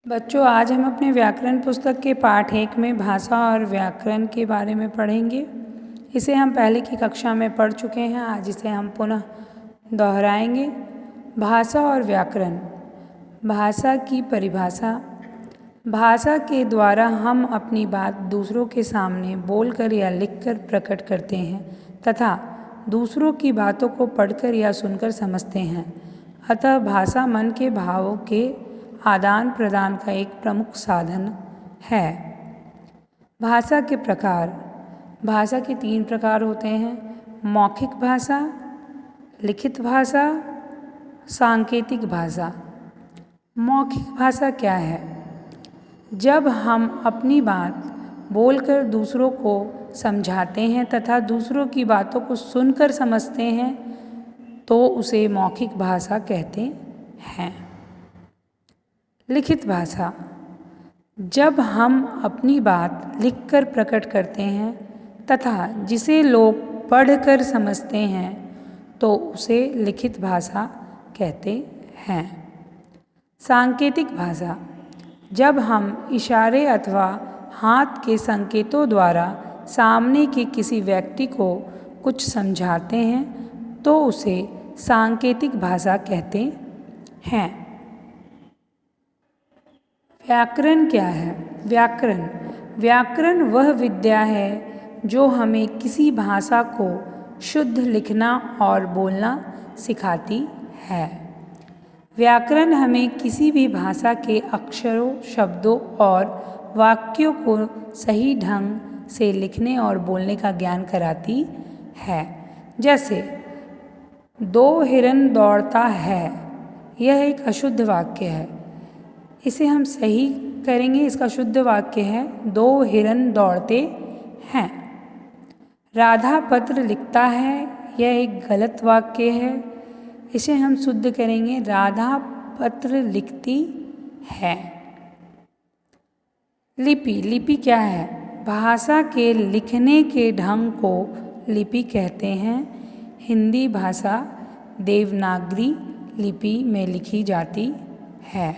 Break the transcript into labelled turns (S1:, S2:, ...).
S1: बच्चों, आज हम अपने व्याकरण पुस्तक के पाठ 1 में भाषा और व्याकरण के बारे में पढ़ेंगे। इसे हम पहले की कक्षा में पढ़ चुके हैं, आज इसे हम पुनः दोहराएंगे। भाषा और व्याकरण। भाषा की परिभाषा। भाषा के द्वारा हम अपनी बात दूसरों के सामने बोलकर या लिखकर प्रकट करते हैं तथा दूसरों की बातों को पढ़कर या सुनकर समझते हैं। अतः भाषा मन के भावों के आदान प्रदान का एक प्रमुख साधन है। भाषा के प्रकार। भाषा के 3 प्रकार होते हैं: मौखिक भाषा, लिखित भाषा, सांकेतिक भाषा। मौखिक भाषा क्या है? जब हम अपनी बात बोलकर दूसरों को समझाते हैं तथा दूसरों की बातों को सुनकर समझते हैं तो उसे मौखिक भाषा कहते हैं। लिखित भाषा। जब हम अपनी बात लिखकर प्रकट करते हैं तथा जिसे लोग पढ़कर समझते हैं तो उसे लिखित भाषा कहते हैं। सांकेतिक भाषा। जब हम इशारे अथवा हाथ के संकेतों द्वारा सामने के किसी व्यक्ति को कुछ समझाते हैं तो उसे सांकेतिक भाषा कहते हैं। व्याकरण क्या है? व्याकरण वह विद्या है जो हमें किसी भाषा को शुद्ध लिखना और बोलना सिखाती है। व्याकरण हमें किसी भी भाषा के अक्षरों, शब्दों और वाक्यों को सही ढंग से लिखने और बोलने का ज्ञान कराती है। जैसे 2 हिरन दौड़ता है, यह एक अशुद्ध वाक्य है। इसे हम सही करेंगे, इसका शुद्ध वाक्य है 2 हिरन दौड़ते हैं। राधा पत्र लिखता है, यह एक गलत वाक्य है। इसे हम शुद्ध करेंगे, राधा पत्र लिखती है। लिपि क्या है? भाषा के लिखने के ढंग को लिपि कहते हैं। हिंदी भाषा देवनागरी लिपि में लिखी जाती है।